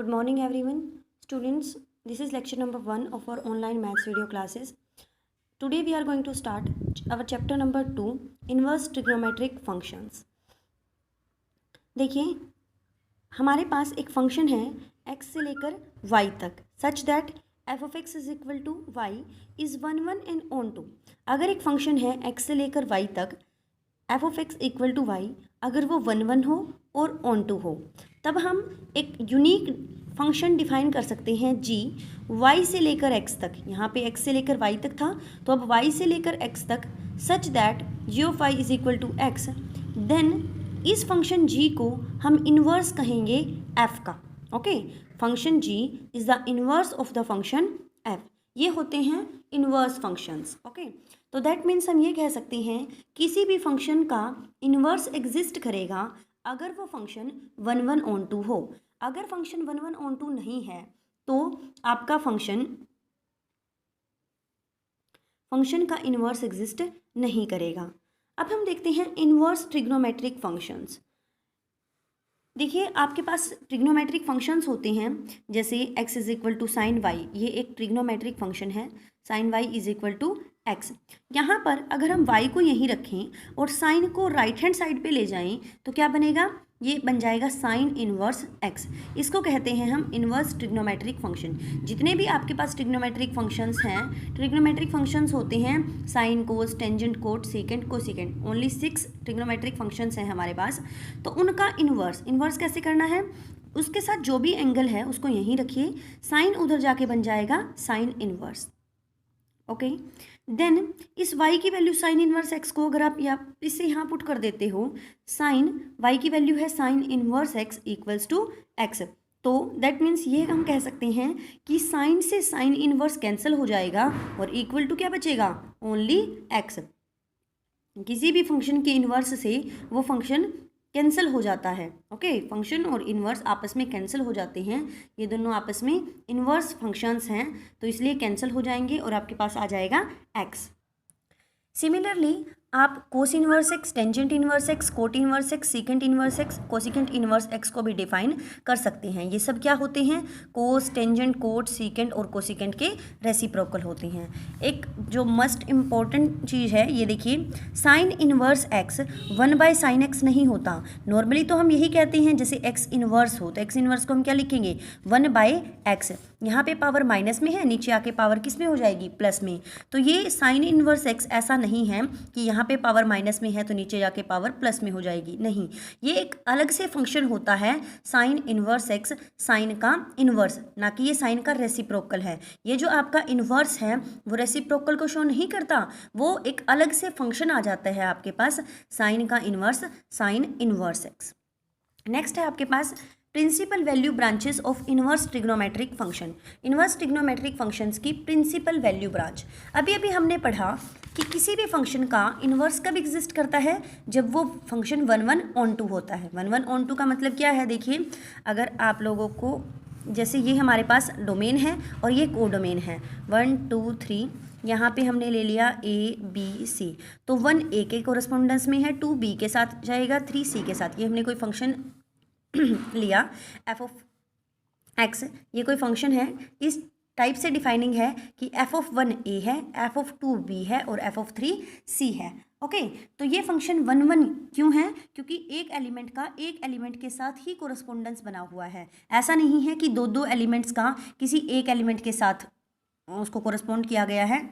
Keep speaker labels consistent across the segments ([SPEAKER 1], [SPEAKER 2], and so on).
[SPEAKER 1] Good morning everyone. Students, this is lecture number 1 of our online maths video classes. Today we are going to start our chapter number 2, inverse trigonometric functions. देखिए, हमारे पास एक function है x से लेकर y तक such that f of x is equal to y is 1 1 and onto. अगर एक function है x से लेकर y तक f of x equal to y, अगर वो 1 1 हो और ऑन टू हो, तब हम एक यूनिक फंक्शन डिफाइन कर सकते हैं g y से लेकर x तक. यहाँ पे x से लेकर y तक था, तो अब y से लेकर x तक such that g of y is equal to x. Then इस फंक्शन g को हम इन्वर्स कहेंगे f का. Okay, function g is the inverse of the function f. ये होते हैं इन्वर्स फंक्शंस. ओके, तो दैट मीन्स हम ये कह सकते हैं किसी भी फंक्शन का इन्वर्स एग्जिस्ट करेगा अगर वो फंक्शन 1 1 ऑन टू हो. अगर फंक्शन 1 1 ऑन टू नहीं है तो आपका फंक्शन का इन्वर्स एग्जिस्ट नहीं करेगा. अब हम देखते हैं इन्वर्स ट्रिग्नोमेट्रिक फंक्शंस. देखिए, आपके पास ट्रिग्नोमेट्रिक फंक्शंस होते हैं जैसे x is equal to sine Y. ये एक ट्रिग्नोमेट्रिक फंक्शन है. Sine Y is equal to x. यहाँ पर अगर हम y को यहीं रखें और साइन को राइट हैंड साइड पे ले जाएं तो क्या बनेगा? ये बन जाएगा साइन इन्वर्स x. इसको कहते हैं हम इन्वर्स ट्रिग्नोमेट्रिक फंक्शन. जितने भी आपके पास ट्रिग्नोमेट्रिक फंक्शंस हैं, ट्रिग्नोमेट्रिक फंक्शंस होते हैं sine, cos, tangent, cot, secant, cosecant. Only 6 trigonometric functions हैं हमारे पास. तो उनका इन्वर्स कैसे करना है? उसके साथ जो भी एंगल है उसको यहीं रखिए, साइन उधर जाके बन जाएगा साइन इन्वर्स. ओके, देन इस y की वैल्यू साइन इन्वर्स x को अगर आप इससे यहाँ पुट कर देते हो, साइन y की वैल्यू है sine inverse x equals to x. तो दैट मीन्स ये हम कह सकते हैं कि साइन से साइन इन्वर्स कैंसिल हो जाएगा और इक्वल टू क्या बचेगा? Only x. किसी भी फंक्शन के इन्वर्स से वो फंक्शन कैंसिल हो जाता है. ओके, फंक्शन और इन्वर्स आपस में कैंसिल हो जाते हैं. ये दोनों आपस में इन्वर्स फंक्शंस हैं तो इसलिए कैंसिल हो जाएंगे और आपके पास आ जाएगा x. सिमिलरली आप cos inverse x, tangent inverse x, cot inverse x, secant inverse x, cosecant inverse x को भी डिफाइन कर सकते हैं. ये सब क्या होते हैं? कोस, टेंजेंट, कोट, सीकेंट और कोसिकेंट के रेसिप्रोकल होते हैं. एक जो मस्ट इम्पॉर्टेंट चीज़ है, ये देखिए, sign inverse x 1 by sine x नहीं होता. नॉर्मली तो हम यही कहते हैं जैसे एक्स इन्वर्स हो, तो एक्स इन्वर्स को हम क्या लिखेंगे? 1 बाय एक्स. यहाँ पे पावर माइनस में है, नीचे आके पावर किस में हो जाएगी? प्लस में. तो ये साइन इन्वर्स एक्स ऐसा नहीं है कि यहाँ पे पावर माइनस में है तो नीचे जाके पावर प्लस में हो जाएगी. नहीं, ये एक अलग से फंक्शन होता है साइन इन्वर्स एक्स, साइन का इन्वर्स, ना कि ये साइन का रेसिप्रोकल है. ये जो आपका इन्वर्स है वो रेसिप्रोकल को शो नहीं करता, वो एक अलग से फंक्शन आ जाता है आपके पास साइन का inverse, sine inverse x. Next है आपके पास principal value branches of inverse trigonometric function. Inverse trigonometric functions की प्रिंसिपल वैल्यू ब्रांच. अभी अभी हमने पढ़ा कि किसी भी फंक्शन का इन्वर्स कब एग्जिस्ट करता है? जब वो फंक्शन 1 1 ऑन टू होता है. 1 1 ऑन टू का मतलब क्या है? देखिए, अगर आप लोगों को जैसे ये हमारे पास डोमेन है और ये को डोमेन है 1 2 3. यहाँ पे हमने ले लिया ए बी सी, तो 1 ए के कोरस्पोंडेंस में है, 2 बी के साथ जाएगा, 3 सी के साथ. ये हमने कोई फंक्शन लिया एफ ऑफ एक्स. ये कोई फंक्शन है, इस टाइप से डिफाइनिंग है कि एफ ऑफ 1 ए है, एफ ऑफ 2 बी है और एफ ऑफ 3 सी है. ओके, तो ये फंक्शन 1 1 क्यों है? क्योंकि एक एलिमेंट का एक एलिमेंट के साथ ही कोरस्पोंडेंस बना हुआ है. ऐसा नहीं है कि दो एलिमेंट्स का किसी एक एलिमेंट के साथ उसको कोरस्पोंड किया गया है,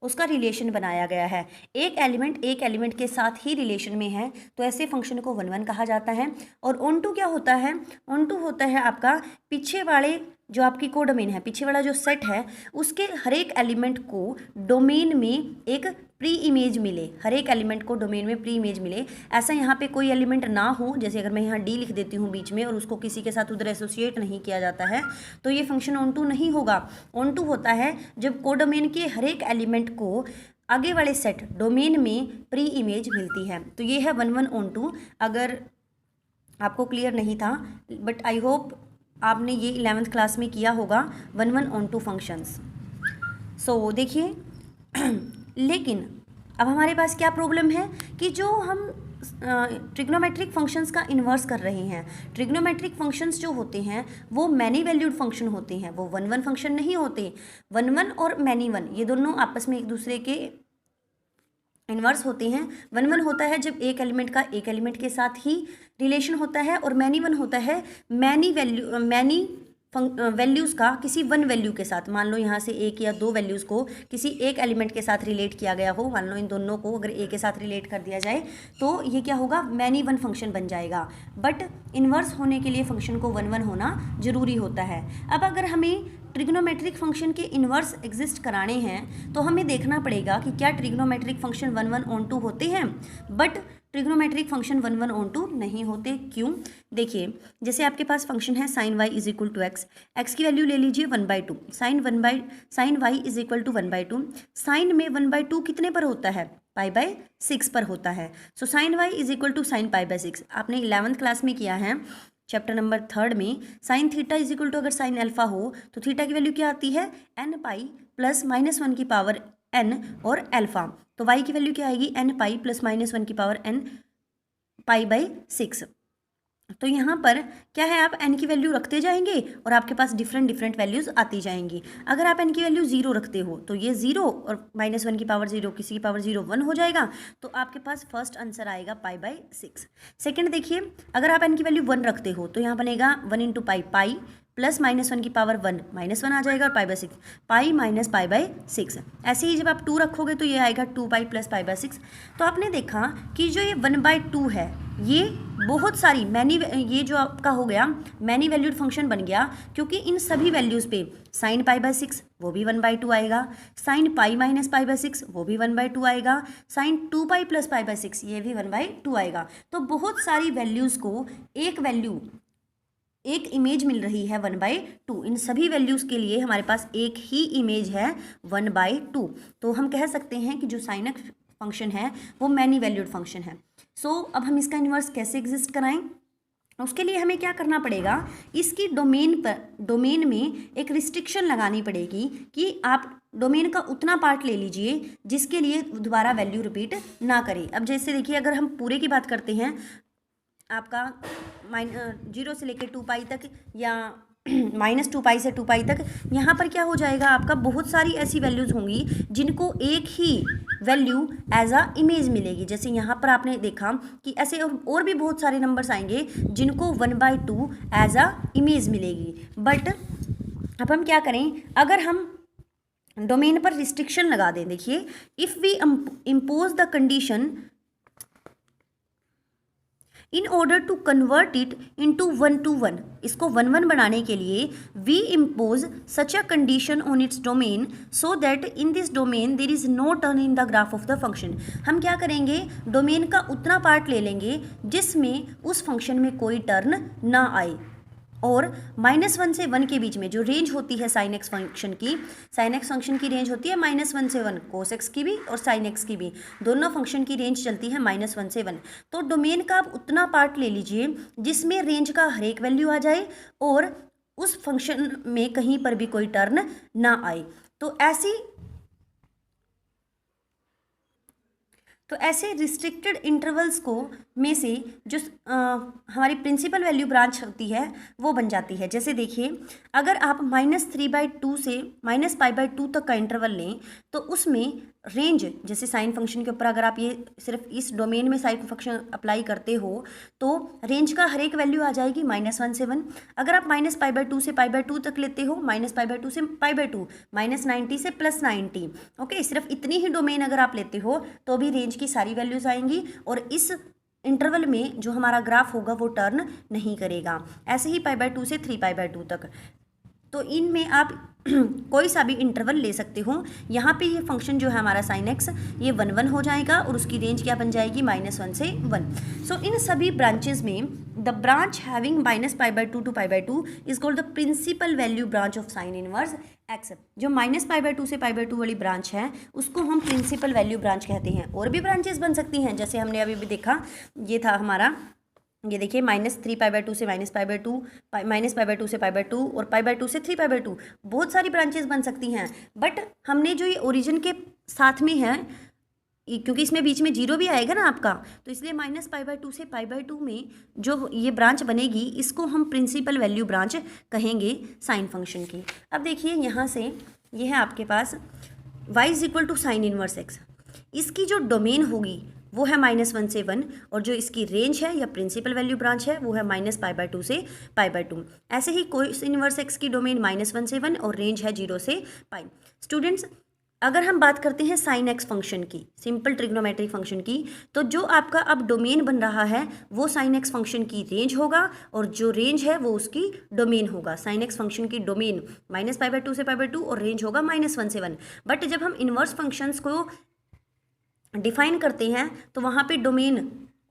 [SPEAKER 1] उसका रिलेशन बनाया गया है. एक एलिमेंट के साथ ही रिलेशन में है तो ऐसे फंक्शन को 1 1 कहा जाता है. और ऑन टू क्या होता है? ऑन टू होता है आपका पीछे वाले जो आपकी कोडोमेन है, पीछे वाला जो सेट है, उसके हर एक एलिमेंट को डोमेन में एक प्री इमेज मिले. हर एक एलिमेंट को डोमेन में प्री इमेज मिले. ऐसा यहाँ पे कोई एलिमेंट ना हो, जैसे अगर मैं यहाँ डी लिख देती हूँ बीच में और उसको किसी के साथ उधर एसोसिएट नहीं किया जाता है तो ये फंक्शन ऑन टू नहीं होगा. ऑन टू होता है जब कोडोमेन के हर एक एलिमेंट को आगे वाले सेट डोमेन में प्री इमेज मिलती है. तो ये है 1 1 ऑन टू. अगर आपको क्लियर नहीं था, बट आई होप आपने ये 11th क्लास में किया होगा 1 1 ऑन टू फंक्शंस. सो देखिए, लेकिन अब हमारे पास क्या प्रॉब्लम है कि जो हम ट्रिग्नोमेट्रिक फंक्शंस का इन्वर्स कर रहे हैं। ट्रिग्नोमेट्रिक फंक्शंस जो होते हैं वो मैनी वैल्यूड फंक्शन होते हैं, वो वन वन फंक्शन नहीं होते। वन वन और मैनी वन ये दोनों आपस में एक दूसरे के इन्वर्स होते हैं। वन वन होता है जब एक एलिमेंट का एक एलिमेंट के साथ ही रिलेशन होता है, और मैनी वन होता है मैनी वैल्यूज़ का किसी वन वैल्यू के साथ। मान लो यहाँ से एक या दो वैल्यूज़ को किसी एक एलिमेंट के साथ रिलेट किया गया हो, मान लो इन दोनों को अगर ए के साथ रिलेट कर दिया जाए तो ये क्या होगा, मैनी वन फंक्शन बन जाएगा। बट इन्वर्स होने के लिए फंक्शन को वन वन होना जरूरी होता है। अब अगर हमें ट्रिग्नोमेट्रिक फंक्शन के इन्वर्स एग्जिस्ट कराने हैं तो हमें देखना पड़ेगा कि क्या trigonometric function one one onto होते हैं, but trigonometric function one one onto नहीं होते। क्यों? देखिए, जैसे आपके पास फंक्शन है sine Y is equal to x, x की वैल्यू ले लीजिए 1/2, sine Y is equal to 1/2। Sine में 1/2 कितने पर होता है, π/6 पर होता है। So sine Y is equal to sine π/6 आपने 11th क्लास में किया है, चैप्टर नंबर 3 में। Sine theta is equal to अगर साइन अल्फा हो तो थीटा की वैल्यू क्या आती है, n पाई प्लस -1 की पावर n और अल्फा, तो y की वैल्यू क्या आएगी, n पाई प्लस -1 की पावर n π/6। तो यहाँ पर क्या है, आप n की वैल्यू रखते जाएंगे और आपके पास डिफरेंट वैल्यूज़ आती जाएंगी। अगर आप n की वैल्यू 0 रखते हो तो ये 0 और -1 की पावर 0 किसी की पावर 0 1 हो जाएगा, तो आपके पास फर्स्ट आंसर आएगा π/6। सेकंड देखिए, अगर आप n की वैल्यू 1 रखते हो तो यहाँ बनेगा 1 इंटू पाई प्लस -1 की पावर 1 -1 आ जाएगा और π/6, पाई माइनस π/6। ऐसे ही जब आप 2 रखोगे तो ये आएगा 2 पाई प्लस π/6। तो आपने देखा कि जो ये 1/2 है ये बहुत सारी ये जो आपका हो गया मैनी वैल्यूड फंक्शन बन गया, क्योंकि इन सभी वैल्यूज़ पे साइन π/6 वो भी 1/2 आएगा, साइन पाई माइनस π/6 वो भी 1/2 आएगा, साइन 2 पाई प्लस π/6 ये भी 1/2 आएगा। तो बहुत सारी वैल्यूज़ को एक इमेज मिल रही है 1/2। इन सभी वैल्यूज़ के लिए हमारे पास एक ही इमेज है 1/2। तो हम कह सकते हैं कि जो साइन एक्स फंक्शन है वो मैनी वैल्यूड फंक्शन है। सो अब हम इसका इन्वर्स कैसे एग्जिस्ट कराएं, उसके लिए हमें क्या करना पड़ेगा, इसकी डोमेन में एक रिस्ट्रिक्शन लगानी पड़ेगी कि आप डोमेन का उतना पार्ट ले लीजिए जिसके लिए दोबारा वैल्यू रिपीट ना करें। अब जैसे देखिए, अगर हम पूरे की बात करते हैं, आपका 0 से लेकर 2 पाई तक या -2 पाई से 2 पाई तक, यहाँ पर क्या हो जाएगा, आपका बहुत सारी ऐसी वैल्यूज़ होंगी जिनको एक ही वैल्यू एज अ इमेज मिलेगी। जैसे यहाँ पर आपने देखा कि ऐसे और भी बहुत सारे नंबर्स आएंगे जिनको 1/2 एज अ इमेज मिलेगी। बट अब हम क्या करें, अगर हम डोमेन पर रिस्ट्रिक्शन लगा दें, देखिए, if we impose the condition in order to convert it into 1 to 1, इसको 1 1 बनाने के लिए we impose such a condition on its domain so that in this domain there is no turn in the graph of the function. हम क्या करेंगे, domain का उतना part ले लेंगे जिसमें उस फंक्शन में कोई टर्न ना आए, और -1 से 1 के बीच में जो रेंज होती है साइन एक्स फंक्शन की रेंज होती है -1 से 1, कोस एक्स की भी और साइन एक्स की भी, दोनों फंक्शन की रेंज चलती है -1 से 1। तो डोमेन का आप उतना पार्ट ले लीजिए जिसमें रेंज का हर एक वैल्यू आ जाए और उस फंक्शन में कहीं पर भी कोई टर्न ना आए। तो ऐसे रिस्ट्रिक्टेड इंटरवल्स को में से जो हमारी प्रिंसिपल वैल्यू ब्रांच होती है वो बन जाती है। जैसे देखिए, अगर आप -3/2 से -π/2 तक का इंटरवल लें तो उसमें रेंज, जैसे साइन फंक्शन के ऊपर अगर आप ये सिर्फ इस डोमेन में साइन फंक्शन अप्लाई करते हो तो रेंज का हर एक वैल्यू आ जाएगी -1 से 1। अगर आप -π/2 से π/2 तक लेते हो, -π/2 से π/2, -90 से +90, ओके, सिर्फ इतनी ही डोमेन अगर आप लेते हो तो भी रेंज की सारी वैल्यूज़ आएंगी और इस इंटरवल में जो हमारा ग्राफ होगा वो टर्न नहीं करेगा। ऐसे ही π/2 से 3π/2 तक, तो इनमें आप कोई सा भी इंटरवल ले सकते हो। यहाँ पे ये फंक्शन जो है हमारा साइन एक्स ये 1 1 हो जाएगा और उसकी रेंज क्या बन जाएगी, -1 से 1। सो इन सभी ब्रांचेज में the branch having -π/2 to π/2 is called the principal value branch of sine inverse x. जो -π/2 से π/2 वाली ब्रांच है उसको हम प्रिंसिपल वैल्यू ब्रांच कहते हैं। और भी ब्रांचेस बन सकती हैं, जैसे हमने अभी भी देखा, ये था हमारा, ये देखिए -3π/2 से -π/2, -π/2 से π/2 और π/2 से 3π/2, बहुत सारी ब्रांचेस बन सकती हैं। बट हमने जो ये ओरिजिन के साथ में है क्योंकि इसमें बीच में जीरो भी आएगा ना आपका, तो इसलिए -π/2 से π/2 में जो ये ब्रांच बनेगी इसको हम प्रिंसिपल वैल्यू ब्रांच कहेंगे साइन फंक्शन की। अब देखिए यहाँ से ये है आपके पास y = sin इनवर्स x, इसकी जो डोमेन होगी वो है -1 से 1 और जो इसकी रेंज है या प्रिंसिपल वैल्यू ब्रांच है वो है -π/2 से π/2। ऐसे ही कोस इनवर्स x की डोमेन -1 से 1 और रेंज है 0 से π। स्टूडेंट्स, अगर हम बात करते हैं साइन एक्स फंक्शन की, सिंपल ट्रिग्नोमेट्रिक फंक्शन की, तो जो आपका अब डोमेन बन रहा है वो साइन एक्स फंक्शन की रेंज होगा और जो रेंज है वो उसकी डोमेन होगा। साइन एक्स फंक्शन की डोमेन -π/2 से π/2 और रेंज होगा -1 से 1। बट जब हम इन्वर्स फंक्शंस को डिफाइन करते हैं तो वहाँ पे डोमेन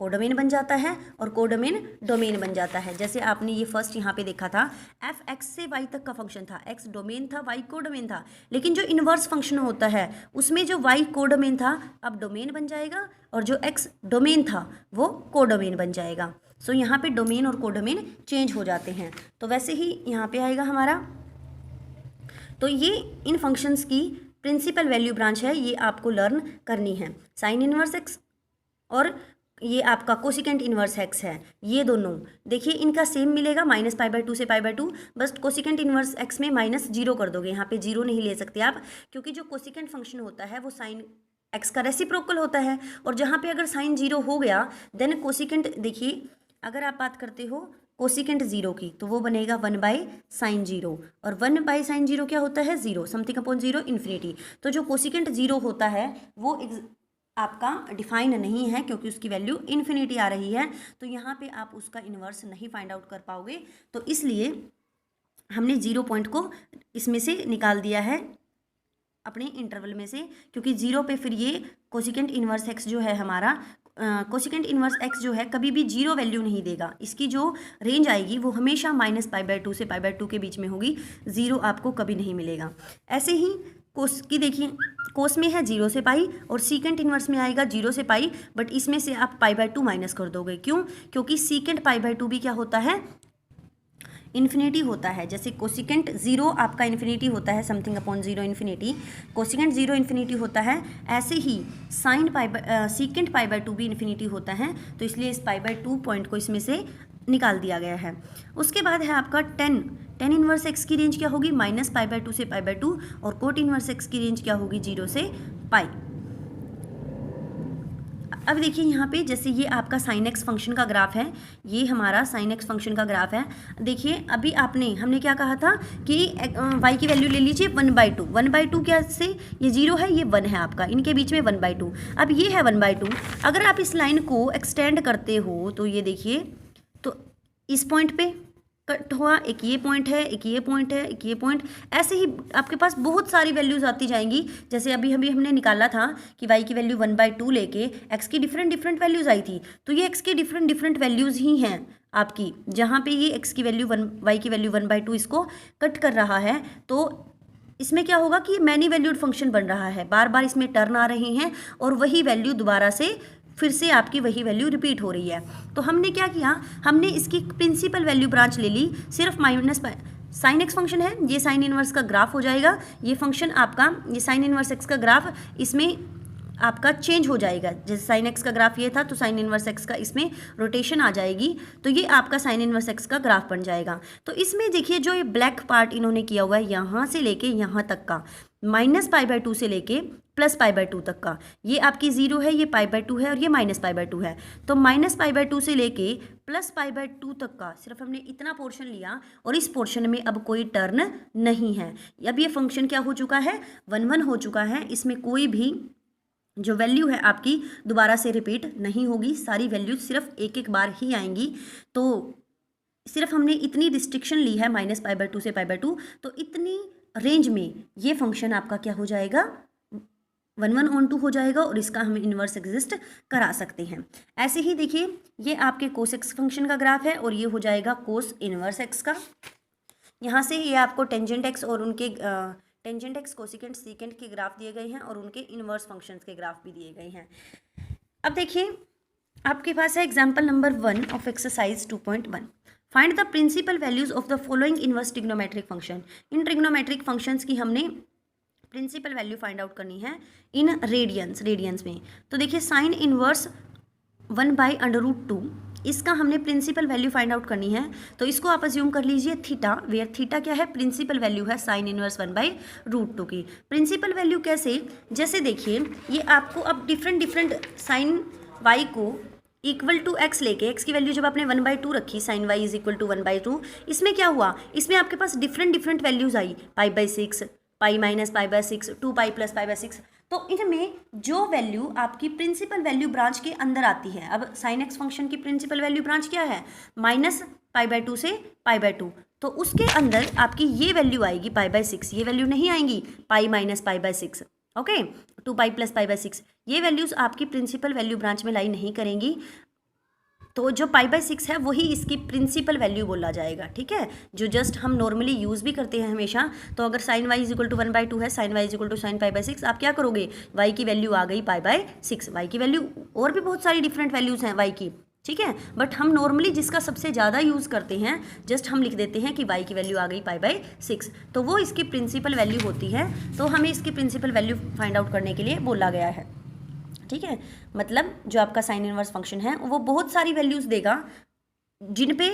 [SPEAKER 1] कोडोमेन बन जाता है और कोडोमेन डोमेन बन जाता है। जैसे आपने ये फर्स्ट यहाँ पे देखा था f(x) से y तक का फंक्शन था, x डोमेन था, y कोडोमेन था, लेकिन जो इन्वर्स फंक्शन होता है उसमें जो y कोडोमेन था अब डोमेन बन जाएगा और जो x डोमेन था वो कोडोमेन बन जाएगा। सो यहाँ पे डोमेन और कोडोमेन चेंज हो जाते हैं। तो वैसे ही यहाँ पे आएगा हमारा, तो ये इन फंक्शंस की प्रिंसिपल वैल्यू ब्रांच है, ये आपको लर्न करनी है। साइन इनवर्स x और ये आपका कोसिकेंट इनवर्स x है, ये दोनों देखिए इनका सेम मिलेगा -π/2 से π/2, बस कोसिकेंट इनवर्स x में -0 कर दोगे। यहाँ पे 0 नहीं ले सकते आप, क्योंकि जो कोसिकेंट फंक्शन होता है वो साइन x का रेसिप्रोकल होता है और जहाँ पे अगर साइन 0 हो गया देन कोसिकेंट, देखिए अगर आप बात करते हो कोसिकेंट 0 की तो वो बनेगा 1/sin 0 और 1/sin 0 क्या होता है 0, समथिंग अपॉन 0 इन्फिनिटी। तो जो कोसिकेंट 0 होता है वो आपका डिफाइन नहीं है क्योंकि उसकी वैल्यू इन्फिनिटी आ रही है, तो यहाँ पे आप उसका इन्वर्स नहीं फाइंड आउट कर पाओगे। तो इसलिए हमने 0 पॉइंट को इसमें से निकाल दिया है अपने इंटरवल में से, क्योंकि 0 पे फिर ये कोसिकेंट इनवर्स x जो है हमारा, कोसिकेंट इनवर्स x जो है कभी भी 0 वैल्यू नहीं देगा। इसकी जो रेंज आएगी वो हमेशा -π/2 से π/2 के बीच में होगी, 0 आपको कभी नहीं मिलेगा। ऐसे ही कोस की देखिए, कोस में है 0 से पाई और सीकेंट इनवर्स में आएगा 0 से पाई, बट इसमें से आप π/2 माइनस कर दोगे। क्यों? क्योंकि सीकेंट π/2 भी क्या होता है, इन्फिनिटी होता है। जैसे कोसिकेंट 0 आपका इन्फिनिटी होता है, something upon 0 infinity, cosecant 0 infinity होता है, ऐसे ही साइन सीकेंट π/2 भी इन्फिनिटी होता है। तो इसलिए इस π/2 पॉइंट को इसमें से निकाल दिया गया है। उसके बाद है आपका टेन इनवर्स x की रेंज क्या होगी, -π/2 से π/2 और कोट इनवर्स x की रेंज क्या होगी 0 से पाई। अब देखिए यहाँ पे जैसे ये आपका साइन एक्स फंक्शन का ग्राफ है, ये हमारा साइन एक्स फंक्शन का ग्राफ है। देखिए अभी हमने क्या कहा था कि y की वैल्यू ले लीजिए 1/2, 1/2 क्या से ये 0 है, ये 1 है आपका, इनके बीच में 1/2। अब ये है 1/2, अगर आप इस लाइन को एक्सटेंड करते हो तो ये देखिए, तो इस पॉइंट पे कट हुआ, एक ये पॉइंट है, एक ये पॉइंट है, एक ये पॉइंट, ऐसे ही आपके पास बहुत सारी वैल्यूज़ आती जाएंगी। जैसे अभी हमने निकाला था कि y की वैल्यू 1/2 लेके x की डिफरेंट वैल्यूज़ आई थी, तो ये x की डिफरेंट वैल्यूज़ ही हैं आपकी, जहाँ पे ये x की वैल्यू y की वैल्यू 1/2 इसको कट कर रहा है। तो इसमें क्या होगा कि मैनी वैल्यूड फंक्शन बन रहा है, बार बार इसमें टर्न आ रहे हैं और वही वैल्यू दोबारा से फिर से आपकी वही वैल्यू रिपीट हो रही है। तो हमने क्या किया, हमने इसकी प्रिंसिपल वैल्यू ब्रांच ले ली, सिर्फ साइन एक्स फंक्शन है, ये साइन इनवर्स का ग्राफ हो जाएगा, ये फंक्शन आपका, ये साइन इनवर्स एक्स का ग्राफ इसमें आपका चेंज हो जाएगा। जैसे साइन एक्स का ग्राफ ये था तो साइन इनवर्स एक्स का इसमें रोटेशन आ जाएगी, तो ये आपका साइन इनवर्स एक्स का ग्राफ बन जाएगा। तो इसमें देखिए जो ये ब्लैक पार्ट इन्होंने किया हुआ है यहाँ से लेके यहाँ तक का, -π/2 से लेके +π/2 तक का, ये आपकी 0 है, ये π/2 है और ये -π/2 है। तो -π/2 से लेके +π/2 तक का सिर्फ हमने इतना पोर्शन लिया और इस पोर्शन में अब कोई टर्न नहीं है। अब ये फंक्शन क्या हो चुका है, 1/1 हो चुका है, इसमें कोई भी जो वैल्यू है आपकी दोबारा से रिपीट नहीं होगी, सारी वैल्यूज सिर्फ एक बार ही आएंगी। तो सिर्फ हमने इतनी रिस्ट्रिक्शन ली है -π/2 से π/2, तो इतनी रेंज में ये फंक्शन आपका क्या हो जाएगा, 1/1/2 हो जाएगा और इसका हम इन्वर्स एग्जिस्ट करा सकते हैं। ऐसे ही देखिए ये आपके कोस एक्स फंक्शन का ग्राफ है और ये हो जाएगा कोस इन्वर्स एक्स का। यहाँ से ये आपको टेंजेंट एक्स और उनके टेंजेंट एक्स, कोसिकेंट, सीकेंट के ग्राफ दिए गए हैं और उनके इन्वर्स फंक्शंस के ग्राफ भी दिए गए हैं। अब देखिए आपके पास है example number 1 of exercise 2.1। Find the principal values of the following inverse trigonometric function. इन ट्रिग्नोमेट्रिक फंक्शंस की हमने प्रिंसिपल वैल्यू फाइंड आउट करनी है इन रेडियंस में। तो देखिए साइन इनवर्स 1/√2 इसका हमने प्रिंसिपल वैल्यू फाइंड आउट करनी है। तो इसको आप अज्यूम कर लीजिए थीटा, वेयर थीटा क्या है, प्रिंसिपल वैल्यू है साइन इनवर्स 1/√2 की। प्रिंसिपल वैल्यू कैसे, जैसे देखिए ये आपको अब डिफरेंट साइन वाई को इक्वल टू एक्स लेके, एक्स की वैल्यू जब आपने 1/2 रखी, sine Y is equal to 1/2, इसमें क्या हुआ, इसमें आपके पास डिफरेंट वैल्यूज आई, π/6, π-π/6, 2π + π/6। तो इनमें जो वैल्यू आपकी प्रिंसिपल वैल्यू ब्रांच के अंदर आती है, अब साइन एक्स फंक्शन की प्रिंसिपल वैल्यू ब्रांच क्या है, -π/2 से π/2, तो उसके अंदर आपकी ये वैल्यू आएगी π/6, ये वैल्यू नहीं आएंगी π - π/6, ओके, 2π + π/6, ये वैल्यूज आपकी प्रिंसिपल वैल्यू ब्रांच में लाई नहीं करेंगी। तो जो π/6 है वही इसकी प्रिंसिपल वैल्यू बोला जाएगा, ठीक है, जो जस्ट हम नॉर्मली यूज़ भी करते हैं हमेशा। तो अगर साइन y = 1/2 है, साइन y = sin π/6, आप क्या करोगे, y की वैल्यू आ गई π/6, y की वैल्यू और भी बहुत सारी डिफरेंट वैल्यूज़ हैं y की, ठीक है, बट हम नॉर्मली जिसका सबसे ज़्यादा यूज़ करते हैं, जस्ट हम लिख देते हैं कि y की वैल्यू आ गई π/6, तो वो इसकी प्रिंसिपल वैल्यू होती है। तो हमें इसकी प्रिंसिपल वैल्यू फाइंड आउट करने के लिए बोला गया है, ठीक है। मतलब जो आपका साइन इनवर्स फंक्शन है वो बहुत सारी वैल्यूज़ देगा जिन पे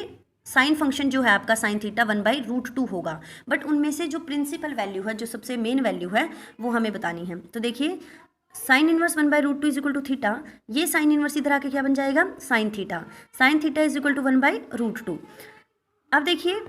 [SPEAKER 1] साइन फंक्शन जो है आपका साइन थीटा 1/√2 होगा, बट उनमें से जो प्रिंसिपल वैल्यू है, जो सबसे मेन वैल्यू है, वो हमें बतानी है। तो देखिए sine inverse 1/√2 is equal to theta, ये साइन इनवर्स इधर आके क्या बन जाएगा, sine theta is equal to 1/√2। अब देखिए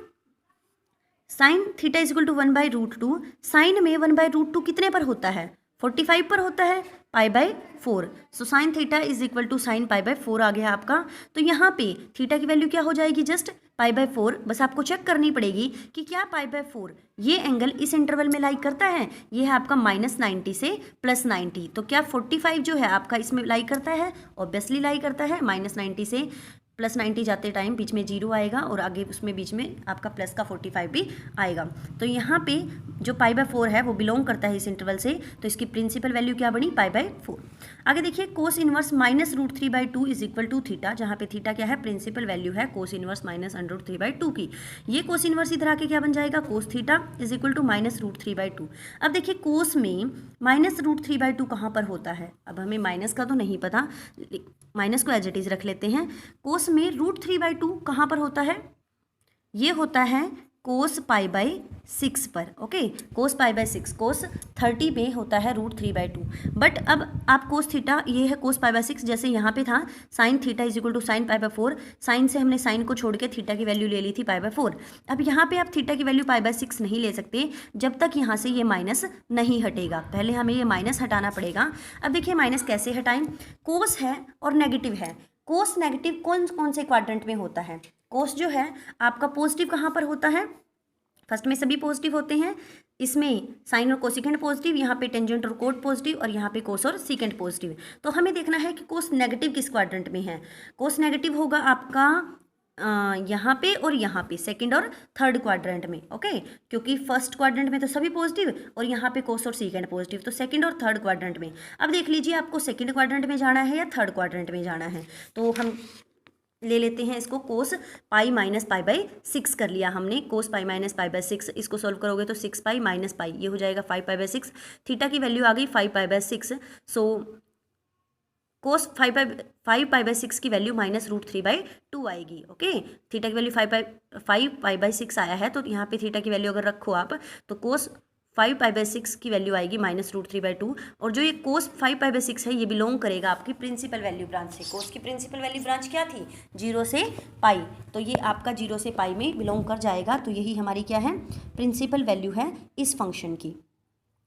[SPEAKER 1] sine theta is equal to 1/√2, sine में 1/√2 कितने पर होता है, 45 पर होता है, π/4, so sine theta is equal to sine π/4 आ गया आपका। तो यहाँ पे थीटा की वैल्यू क्या हो जाएगी, जस्ट π/4, बस आपको चेक करनी पड़ेगी कि क्या π/4 ये एंगल इस इंटरवल में लाई करता है, ये है आपका -90 से +90, तो क्या 45 जो है आपका इसमें लाई करता है, ऑब्वियसली लाई करता है, -90 से +90 जाते टाइम बीच में 0 आएगा और आगे उसमें बीच में आपका प्लस का 45 भी आएगा। तो यहाँ पे जो π/4 है वो बिलोंग करता है इस इंटरवल से, तो इसकी प्रिंसिपल वैल्यू क्या बनी, π/4। आगे देखिए cos inverse -√3/2 is equal to theta, जहाँ पे थीटा क्या है, प्रिंसिपल वैल्यू है कोस इनवर्स -√3/2 की। ये कोस इनवर्स इधर आके क्या बन जाएगा, cos theta is equal to -√3/2। अब देखिए कोस में -√3/2 कहाँ पर होता है, अब हमें माइनस का तो नहीं पता, माइनस को एज इट इज रख लेते हैं। कोस में √3/2 कहाँ पर होता है, ये होता है कोस π/6 पर, ओके, कोस π/6, कोस 30 में होता है √3/2। बट अब आप कोस थीटा, ये है कोस π/6, जैसे यहाँ पे था sine theta is equal to sine π/4, sine से हमने साइन को छोड़ के थीटा की वैल्यू ले ली थी π/4। अब यहाँ पे आप थीटा की वैल्यू π/6 नहीं ले सकते जब तक यहाँ से ये माइनस नहीं हटेगा, पहले हमें ये माइनस हटाना पड़ेगा। अब देखिए माइनस कैसे हटाएं, कोस है और नेगेटिव है, कोस नेगेटिव कौन कौन से क्वाड्रेंट में होता है, कोस जो है आपका पॉजिटिव कहाँ पर होता है, फर्स्ट में सभी पॉजिटिव होते हैं, इसमें साइन और कोसिकेंड पॉजिटिव, यहाँ पे टेंजेंट और कोट पॉजिटिव, और यहाँ पे कोस और सीकेंड पॉजिटिव। तो हमें देखना है कि कोस नेगेटिव किस क्वाड्रेंट में है। कोस नेगेटिव होगा आपका यहाँ पे और यहाँ पे, सेकंड और थर्ड क्वाड्रेंट में, ओके, क्योंकि फर्स्ट क्वाड्रेंट में तो सभी पॉजिटिव और यहाँ पे कोस और सेकंड पॉजिटिव, तो सेकंड और थर्ड क्वाड्रेंट में। अब देख लीजिए आपको सेकंड क्वाड्रेंट में जाना है या थर्ड क्वाड्रेंट में जाना है, तो हम ले लेते हैं इसको कोस π - π/6 कर लिया हमने, कोस π - π/6, इसको सॉल्व करोगे तो 6π - π, ये हो जाएगा 5π/6, थीटा की वैल्यू आ गई 5π/6, सो कोस 5π/6 की वैल्यू -√3/2 आएगी, ओके, थीटा की वैल्यू 5π/6 आया है, तो यहाँ पे थीटा की वैल्यू अगर रखो आप तो कोस 5π/6 की वैल्यू आएगी -√3/2, और जो ये कोस 5π/6 है ये बिलोंग करेगा आपकी प्रिंसिपल वैल्यू ब्रांच से। कोस की प्रिंसिपल वैल्यू ब्रांच क्या थी, 0 से π, तो ये आपका 0 से π में बिलोंग कर जाएगा, तो यही हमारी क्या है, प्रिंसिपल वैल्यू है इस फंक्शन की।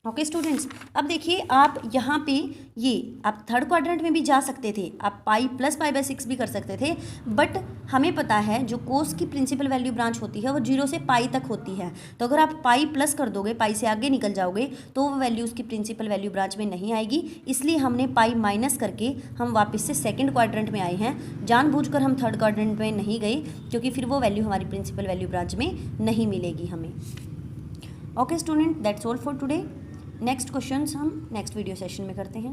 [SPEAKER 1] ओके स्टूडेंट्स, अब देखिए आप यहाँ पे ये आप थर्ड क्वाड्रेंट में भी जा सकते थे, आप पाई प्लस π/6 भी कर सकते थे, बट हमें पता है जो कोस की प्रिंसिपल वैल्यू ब्रांच होती है वो 0 से पाई तक होती है, तो अगर आप पाई प्लस कर दोगे, पाई से आगे निकल जाओगे, तो वो वैल्यू उसकी प्रिंसिपल वैल्यू ब्रांच में नहीं आएगी, इसलिए हमने पाई माइनस करके हम वापस से सेकेंड क्वाड्रेंट में आए हैं। जानबूझकर हम थर्ड क्वाड्रेंट में नहीं गए, क्योंकि फिर वो वैल्यू हमारी प्रिंसिपल वैल्यू ब्रांच में नहीं मिलेगी हमें। Okay student, that's all for today. Next questions हम नेक्स्ट वीडियो सेशन में करते हैं।